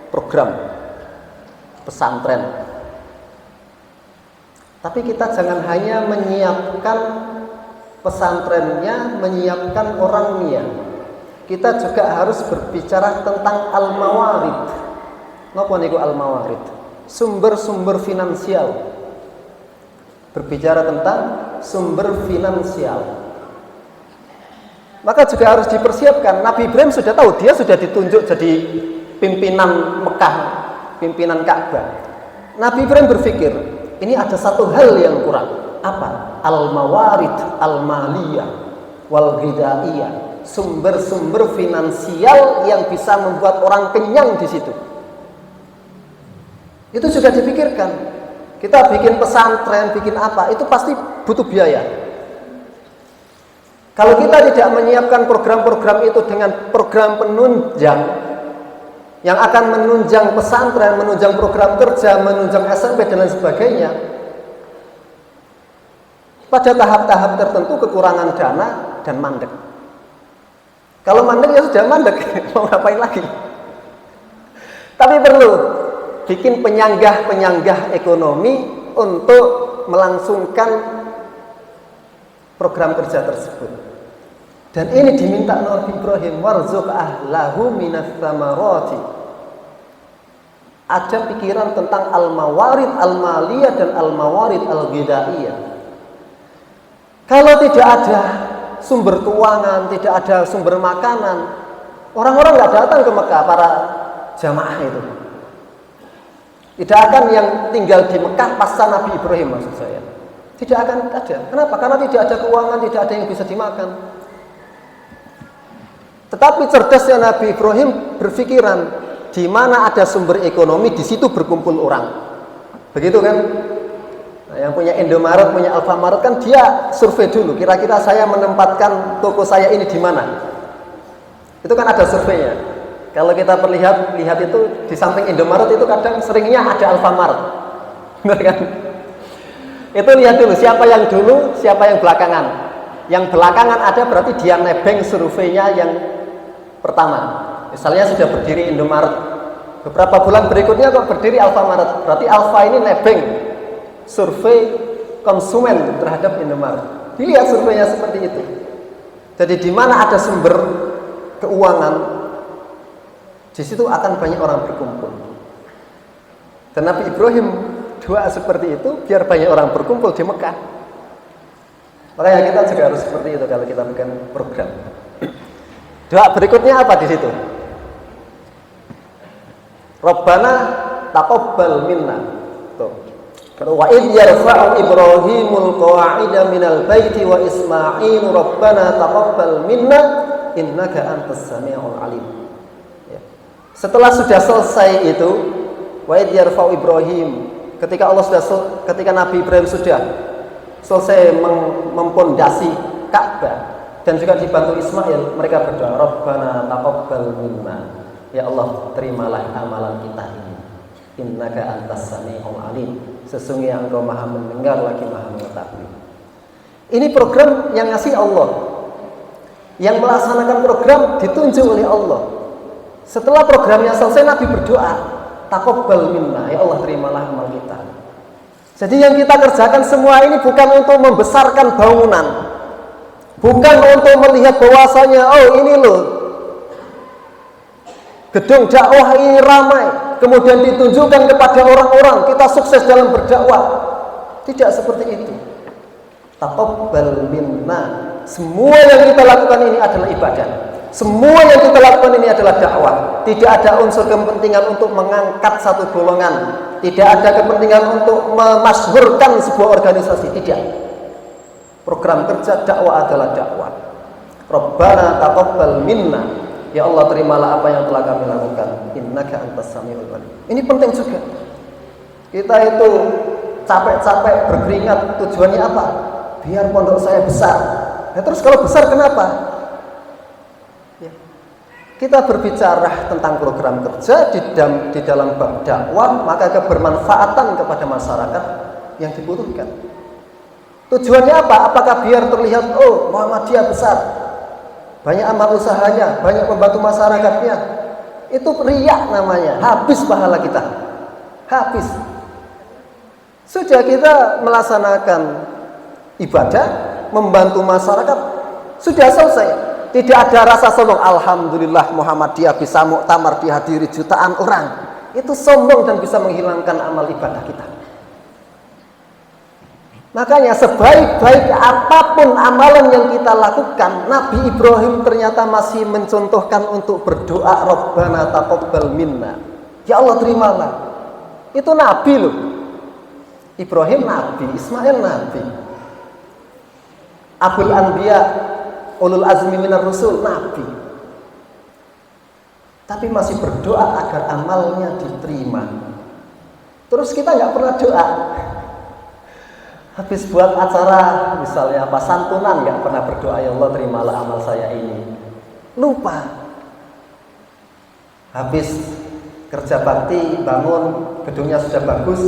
Speaker 1: program pesantren, tapi kita jangan hanya menyiapkan pesantrennya, menyiapkan orangnya. Kita juga harus berbicara tentang al-mawarid. Napa niku al-mawarid? Sumber-sumber finansial. Berbicara tentang sumber finansial. Maka juga harus dipersiapkan. Nabi Ibrahim sudah tahu, dia sudah ditunjuk jadi pimpinan Mekah, pimpinan Ka'bah. Nabi Ibrahim berpikir, ini ada satu hal yang kurang. Apa? Al-mawarid, al-maliyah, wal-ghidaiyah. Sumber-sumber finansial yang bisa membuat orang kenyang di situ. Itu sudah dipikirkan. Kita bikin pesantren, bikin apa, itu pasti butuh biaya. Kalau kita tidak menyiapkan program-program itu dengan program penunjang yang akan menunjang pesantren, menunjang program kerja, menunjang SMP dan lain sebagainya, pada tahap-tahap tertentu kekurangan dana dan mandek. Kalau mandek ya sudah mandek, mau ngapain lagi? Tapi perlu bikin penyanggah-penyanggah ekonomi untuk melangsungkan program kerja tersebut. Dan ini diminta Nabi Ibrahim, warzuq ahlahu minas samarati. Ada pikiran tentang al-mawarid al-maliyah dan al-mawarid al-ghidaiyah. Kalau tidak ada sumber keuangan, tidak ada sumber makanan, orang-orang nggak datang ke Mekah, para jamaah itu. Tidak akan yang tinggal di Mekah pasca Nabi Ibrahim, maksud saya. Tidak akan ada. Kenapa? Karena tidak ada keuangan, tidak ada yang bisa dimakan. Tetapi cerdasnya Nabi Ibrahim berpikiran, di mana ada sumber ekonomi, di situ berkumpul orang. Begitu kan? Nah, yang punya Indomaret, punya Alfamaret kan dia survei dulu. Kira-kira saya menempatkan toko saya ini di mana? Itu kan ada surveinya. Kalau kita lihat itu di samping Indomaret itu kadang seringnya ada Alfamart. Benar kan? Itu lihat dulu siapa yang dulu, siapa yang belakangan. Yang belakangan ada berarti dia nebeng surveinya yang pertama. Misalnya sudah berdiri Indomaret. Beberapa bulan berikutnya kok berdiri Alfamart. Berarti Alfa ini nebeng survei konsumen terhadap Indomaret. Dilihat surveinya seperti itu. Jadi di mana ada sumber keuangan, di situ akan banyak orang berkumpul. Dan Nabi Ibrahim doa seperti itu biar banyak orang berkumpul di Mekah. Makanya kita juga harus seperti itu kalau kita bikin program. Doa berikutnya apa di situ? Rabbana taqabbal minna. Tuh. Wa id yarfa'u Ibrahimul qawa'ida minal baiti wa Ismailu Rabbana taqabbal minna innaka antas sami'ul alim. Setelah sudah selesai itu, wa id yarfa'u Ibrahim, ketika Nabi Ibrahim sudah selesai mempondasi Ka'bah dan juga dibantu Ismail, mereka berdoa, Rabbana taqabbal minna. Ya Allah, terimalah amalan kita ini. Innaka antas sami'ul alim. Sesungguhnya Engkau Maha mendengar lagi Maha mengetahui. Ini program yang ngasih Allah. Yang melaksanakan program ditunjuk oleh Allah. Setelah programnya selesai, Nabi berdoa, taqabbal minna, ya Allah terimalah amal kita. Jadi yang kita kerjakan semua ini bukan untuk membesarkan bangunan, bukan untuk melihat bahwasanya oh ini loh gedung dakwah ini ramai, kemudian ditunjukkan kepada orang-orang kita sukses dalam berdakwah. Tidak seperti itu. Taqabbal minna, semua yang kita lakukan ini adalah ibadah. Semua yang kita lakukan ini adalah dakwah. Tidak ada unsur kepentingan untuk mengangkat satu golongan. Tidak ada kepentingan untuk memasyhurkan sebuah organisasi. Tidak. Program kerja dakwah adalah dakwah. Rabbana taqabbal minna. Ya Allah terimalah apa yang telah kami lakukan. Innaka antas samiul alim. Ini penting juga. Kita itu capek-capek berkeringat, tujuannya apa? Biar pondok saya besar. Nah, terus kalau besar kenapa? Kita berbicara tentang program kerja di dalam bab dakwah, maka kebermanfaatan kepada masyarakat yang dibutuhkan. Tujuannya apa? Apakah biar terlihat, oh Muhammadiyah besar, banyak amal usahanya, banyak membantu masyarakatnya? Itu riya namanya, habis pahala kita, habis. Sudah kita melaksanakan ibadah, membantu masyarakat, sudah selesai. Tidak ada rasa sombong. Alhamdulillah Muhammadiyah bisa muktamar dihadiri jutaan orang. Itu sombong dan bisa menghilangkan amal ibadah kita. Makanya sebaik-baik apapun amalan yang kita lakukan, Nabi Ibrahim ternyata masih mencontohkan untuk berdoa Rabbana taqabbal minna. Ya Allah terimalah. Itu Nabi loh. Ibrahim Nabi, Ismail Nabi. Abul Anbiya, ulul azmi minar rusul, Nabi. Tapi masih berdoa agar amalnya diterima. Terus kita nggak pernah doa. Habis buat acara misalnya apa santunan nggak pernah berdoa, ya Allah terimalah amal saya ini. Lupa. Habis kerja bakti, bangun gedungnya sudah bagus,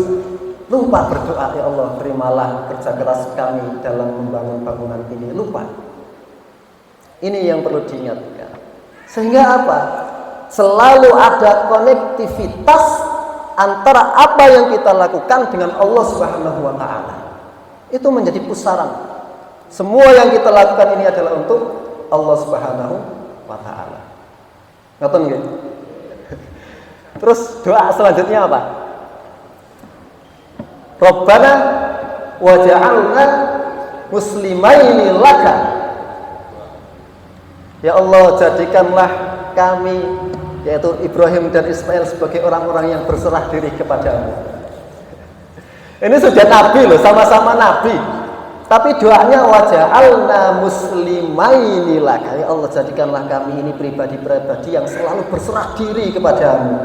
Speaker 1: lupa berdoa, ya Allah terimalah kerja keras kami dalam membangun bangunan ini. Lupa. Ini yang perlu diingatkan. Sehingga apa? Selalu ada konektivitas antara apa yang kita lakukan dengan Allah Subhanahu wa taala. Itu menjadi pusaran. Semua yang kita lakukan ini adalah untuk Allah Subhanahu wa taala. Ngoten nggih? Terus doa selanjutnya apa? Rabbana waj'alna muslimaini laka. Ya Allah, jadikanlah kami, yaitu Ibrahim dan Ismail, sebagai orang-orang yang berserah diri kepadamu. Ini sudah nabi loh, sama-sama nabi. Tapi doanya waj'alna muslimaini laka. Ya Allah, jadikanlah kami ini pribadi-pribadi yang selalu berserah diri kepadamu,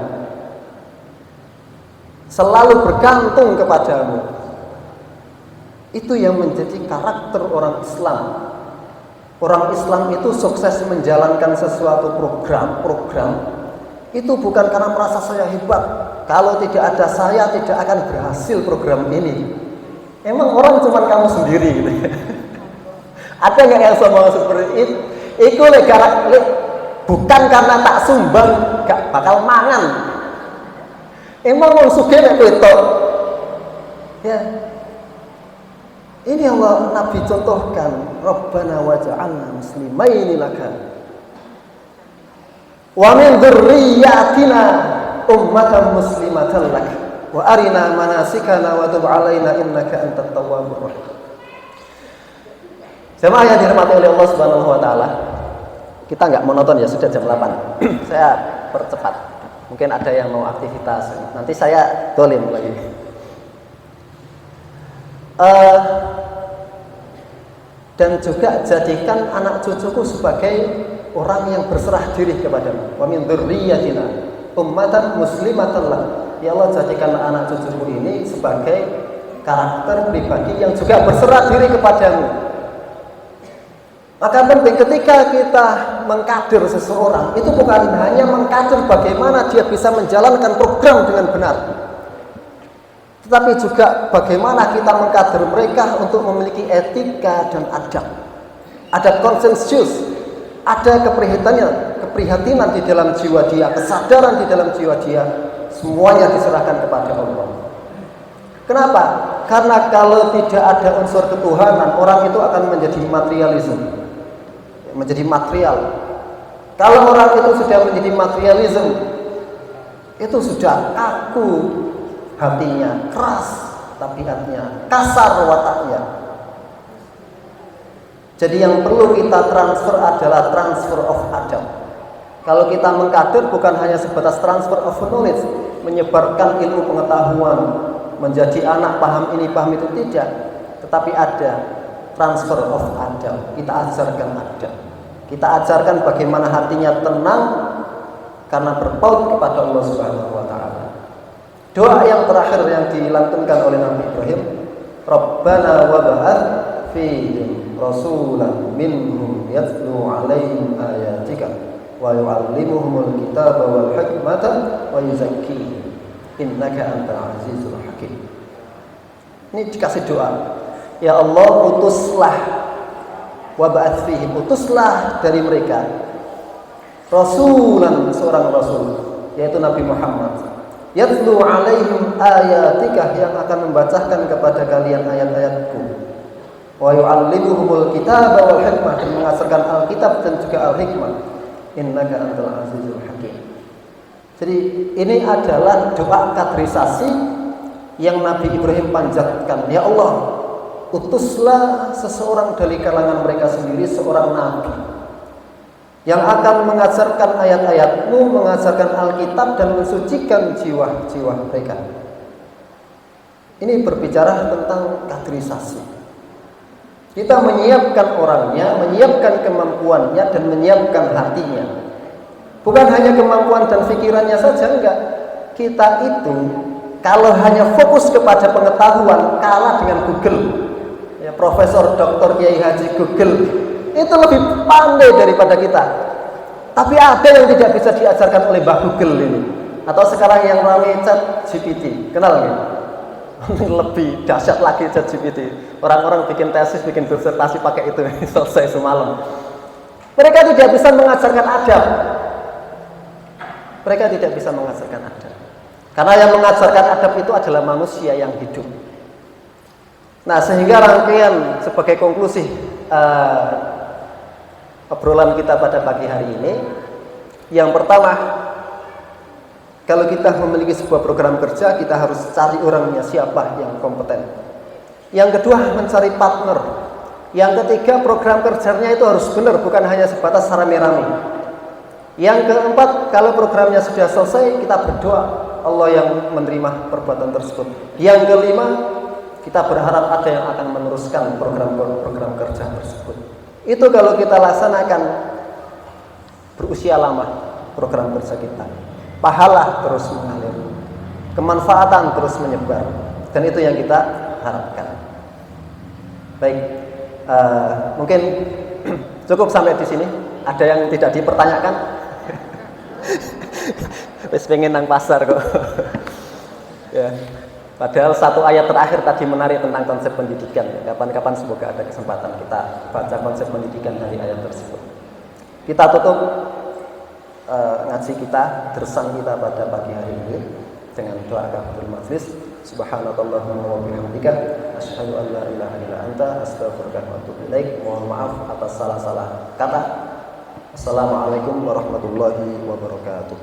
Speaker 1: selalu bergantung kepadamu. Itu yang menjadi karakter orang Islam. Orang Islam itu sukses menjalankan sesuatu program itu bukan karena merasa saya hebat. Kalau tidak ada saya tidak akan berhasil program ini. Emang orang cuma kamu sendiri gitu. Ada nggak yang ngomong seperti itu? Iku bukan karena tak sumbang gak bakal mangan. Emang wong sugih nek kowe. Ya. Ini Allah Nabi contohkan, Rabbana waj'alna muslimaini laka wa min dzurriyyatina ummatan muslimatan lak wa arina manasikana wa tub 'alaina innaka antat tawwabur rahim. Jemaah yang dirahmati oleh Allah Subhanahu wa taala, kita enggak monoton ya, sudah jam 8. Saya percepat. Mungkin ada yang mau aktivitas. Nanti saya dolim lagi. Dan juga jadikan anak cucuku sebagai orang yang berserah diri kepadamu. Wa min dzurriyyatina ummatan muslimatan lak. Ya Allah, jadikan anak cucuku ini sebagai karakter pribadi yang juga berserah diri kepadamu. Maka penting ketika kita mengkader seseorang, itu bukan hanya mengkader bagaimana dia bisa menjalankan program dengan benar, tetapi juga bagaimana kita mengkader mereka untuk memiliki etika dan adab. Ada konsensus, ada keprihatinan di dalam jiwa dia, kesadaran di dalam jiwa dia, semuanya diserahkan kepada Allah. Kenapa? Karena kalau tidak ada unsur ketuhanan, orang itu akan menjadi materialisme, menjadi material. Kalau orang itu sudah menjadi materialisme, itu sudah kaku hatinya, keras tabiatnya, kasar wataknya. Jadi yang perlu kita transfer adalah transfer of adab. Kalau kita mengkader bukan hanya sebatas transfer of knowledge, menyebarkan ilmu pengetahuan, menjadi anak paham ini paham itu, tidak, tetapi ada transfer of adab. Kita ajarkan adab, kita ajarkan bagaimana hatinya tenang karena berpaut kepada Allah Subhanahu wa taala. Doa yang terakhir yang dilantunkan oleh Nabi Ibrahim, Rabbana wa ba'ath fihim rasulan minhum yatlu 'alaihim ayatika wa yu'allimuhumul kitaba wal hikmata wa yuzakkihim innaka antal azizul hakim. Ini dikasih doa. Ya Allah, utuslah wa ba'ath fihim, utuslah dari mereka rasulan, seorang rasul, yaitu Nabi Muhammad, yatlu 'alaihim ayatika, yang akan membacakan kepada kalian ayat-ayatku, wa yu'allimuhumul kitaba wal hikmah, dan mengajarkan Alkitab dan juga Al-Hikmah, innaka antal azizul hakim. Jadi ini adalah doa kaderisasi yang Nabi Ibrahim panjatkan. Ya Allah, utuslah seseorang dari kalangan mereka sendiri, seorang nabi yang akan mengajarkan ayat-ayatmu, mengajarkan Alkitab, dan mensucikan jiwa-jiwa mereka. Ini berbicara tentang kaderisasi. Kita menyiapkan orangnya, menyiapkan kemampuannya, dan menyiapkan hatinya. Bukan hanya kemampuan dan pikirannya saja, enggak. Kita itu kalau hanya fokus kepada pengetahuan, kalah dengan Google. Ya, Profesor Dr. Kiai Haji Google itu lebih pandai daripada kita. Tapi ada yang tidak bisa diajarkan oleh Mbah Google ini. Atau sekarang yang ramai ChatGPT, kenal nggak? Lebih dahsyat lagi ChatGPT. Orang-orang bikin tesis, bikin disertasi pakai itu, selesai semalam. Mereka tidak bisa mengajarkan adab. mereka tidak bisa mengajarkan adab. Karena yang mengajarkan adab itu adalah manusia yang hidup. Nah, sehingga rangkaian sebagai konklusi obrolan kita pada pagi hari ini, yang pertama, kalau kita memiliki sebuah program kerja, kita harus cari orangnya siapa yang kompeten. Yang kedua, mencari partner. Yang ketiga, program kerjanya itu harus benar, bukan hanya sebatas rame-rame. Yang keempat, kalau programnya sudah selesai, kita berdoa Allah yang menerima perbuatan tersebut. Yang kelima, kita berharap ada yang akan meneruskan program kerja tersebut. Itu kalau kita laksanakan, berusia lama program kerja kita. Pahala terus mengalir, kemanfaatan terus menyebar, dan itu yang kita harapkan. Baik, mungkin cukup sampai di sini. Ada yang tidak dipertanyakan? Wis pengen nang pasar kok. Ya. Padahal satu ayat terakhir tadi menarik tentang konsep pendidikan. Kapan-kapan semoga ada kesempatan kita baca konsep pendidikan dari ayat tersebut. Kita tutup ngaji kita, dersan kita pada pagi hari ini dengan doa kafaratul majlis. Subhanakallahumma wa bihamdika asyhadu an la ilaha illa anta astaghfiruka wa atubu ilaik. Mohon maaf atas salah-salah kata. Assalamualaikum warahmatullahi wabarakatuh.